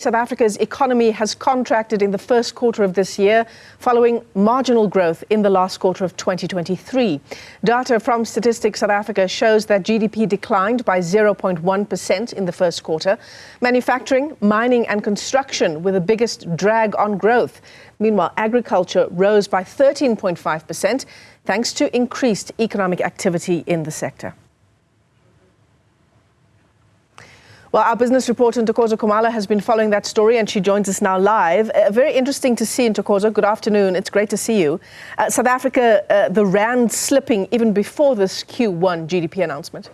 South Africa's economy has contracted in the first quarter of this year, following marginal growth in the last quarter of 2023. Data from Statistics South Africa shows that GDP declined by 0.1% in the first quarter. Manufacturing, mining and construction were the biggest drag on growth. Meanwhile, agriculture rose by 13.5% thanks to increased economic activity in the sector. Well, our business reporter Ntokozo Khumalo has been following that story, and she joins us now live. Very interesting to see, Ntokozo. Good afternoon. It's great to see you. South Africa, the rand slipping even before this Q1 GDP announcement.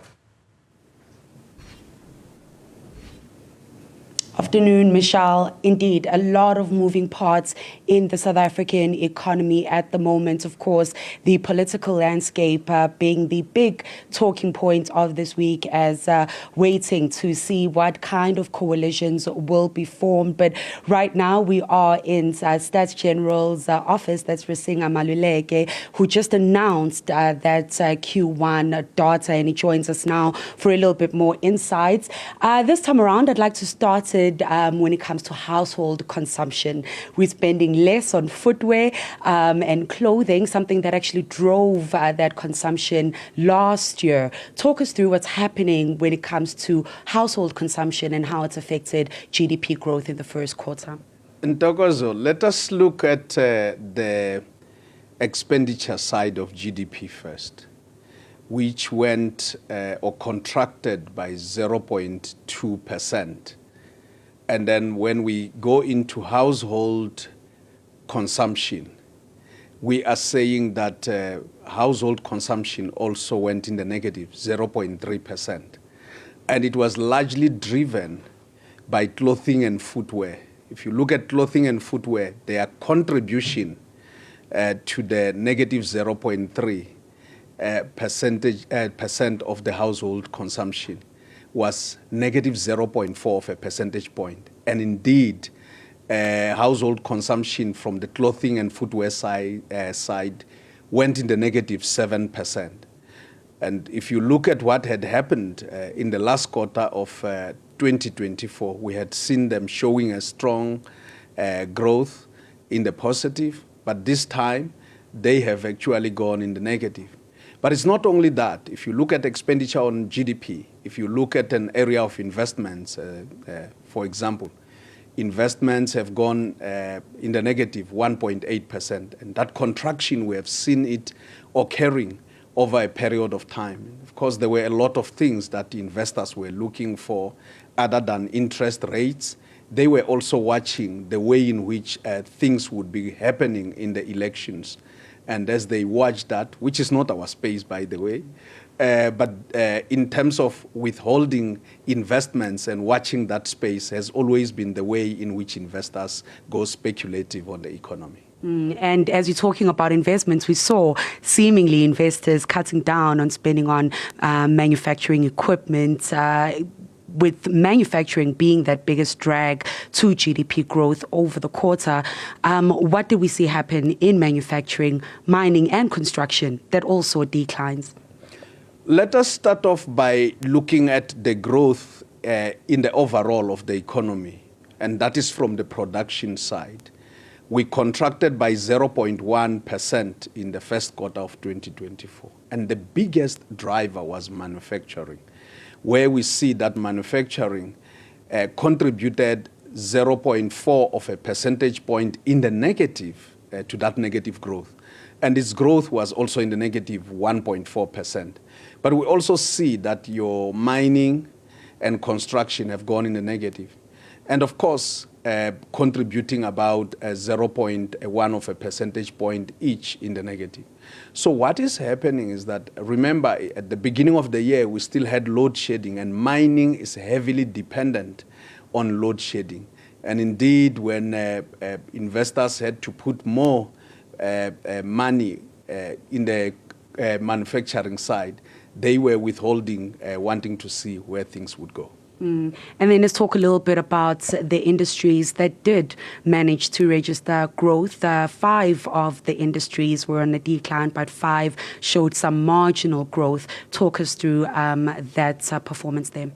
Afternoon, Michelle. Indeed, a lot of moving parts in the South African economy at the moment. Of course, the political landscape being the big talking point of this week, as waiting to see what kind of coalitions will be formed. But right now we are in Stats General's office. That's Rasinga Maluleke, who just announced that Q1 data, and he joins us now for a little bit more insights. This time around, I'd like to start it when it comes to household consumption. We're spending less on footwear and clothing, something that actually drove that consumption last year. Talk us through what's happening when it comes to household consumption and how it's affected GDP growth in the first quarter. Ntokozo, let us look at the expenditure side of GDP first, which went or contracted by 0.2%. And then when we go into household consumption, we are saying that household consumption also went in the negative, 0.3%. And it was largely driven by clothing and footwear. If you look at clothing and footwear, their contribution to the negative 0.3% percent of the household consumption was negative 0.4 of a percentage point. And indeed, household consumption from the clothing and footwear side went in the negative 7%. And if you look at what had happened in the last quarter of 2024, we had seen them showing a strong growth in the positive, but this time they have actually gone in the negative. But it's not only that. If you look at expenditure on GDP, if you look at an area of investments, for example, investments have gone in the negative 1.8%. And that contraction, we have seen it occurring over a period of time. Of course, there were a lot of things that investors were looking for other than interest rates. They were also watching the way in which things would be happening in the elections. And as they watch that, which is not our space, by the way, but in terms of withholding investments and watching that space has always been the way in which investors go speculative on the economy. And as you're talking about investments, we saw seemingly investors cutting down on spending on manufacturing equipment, with manufacturing being that biggest drag to GDP growth over the quarter. What did we see happen in manufacturing, mining and construction that also declines? Let us start off by looking at the growth in the overall of the economy, and that is from the production side. We contracted by 0.1% in the first quarter of 2024, and the biggest driver was manufacturing, where we see that manufacturing contributed 0.4 of a percentage point in the negative to that negative growth. And its growth was also in the negative 1.4%. But we also see that your mining and construction have gone in the negative. And of course, contributing about 0.1 of a percentage point each in the negative. So what is happening is that, remember, at the beginning of the year, we still had load shedding, and mining is heavily dependent on load shedding. And indeed, when investors had to put more money in the manufacturing side, they were withholding, wanting to see where things would go. And then let's talk a little bit about the industries that did manage to register growth. 5 of the industries were on a decline, but 5 showed some marginal growth. Talk us through that performance there.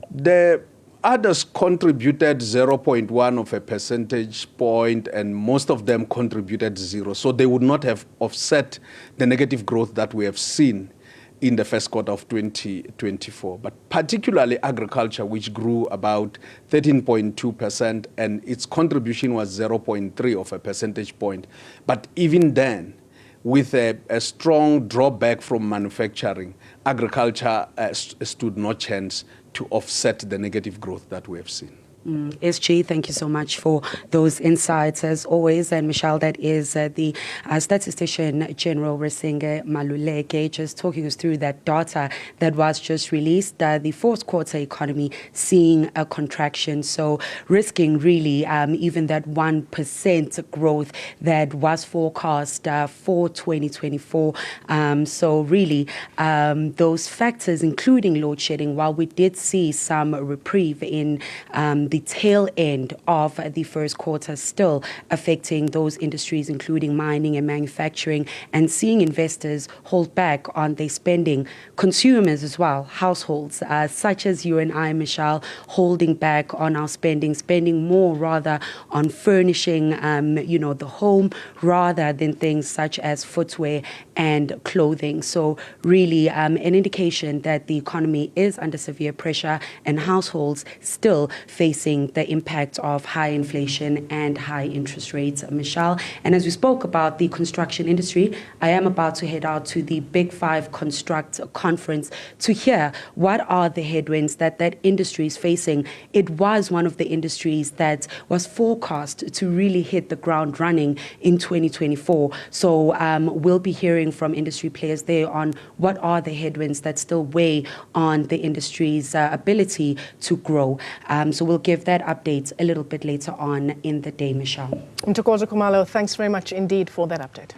The Others contributed 0.1 of a percentage point, and most of them contributed 0. So they would not have offset the negative growth that we have seen in the first quarter of 2024. But particularly agriculture, which grew about 13.2%, and its contribution was 0.3 of a percentage point. But even then, with a strong drawback from manufacturing, agriculture stood no chance to offset the negative growth that we have seen. SG, thank you so much for those insights as always. And Michelle, that is the Statistician General Risinge Maluleke, just talking us through that data that was just released. The fourth quarter economy seeing a contraction, so risking really even that 1% growth that was forecast for 2024. So really those factors, including load shedding, while we did see some reprieve in the tail end of the first quarter, still affecting those industries, including mining and manufacturing, and seeing investors hold back on their spending. Consumers as well, households such as you and I, Michelle, holding back on our spending more rather on furnishing, the home, rather than things such as footwear and clothing. So really an indication that the economy is under severe pressure and households still facing the impact of high inflation and high interest rates, Michelle. And as we spoke about the construction industry, I am about to head out to the Big Five Construct Conference to hear what are the headwinds that industry is facing. It was one of the industries that was forecast to really hit the ground running in 2024. So we'll be hearing from industry players there on what are the headwinds that still weigh on the industry's ability to grow. So we'll give that update a little bit later on in the day, Michelle. Ntokozo, Khumalo, thanks very much indeed for that update.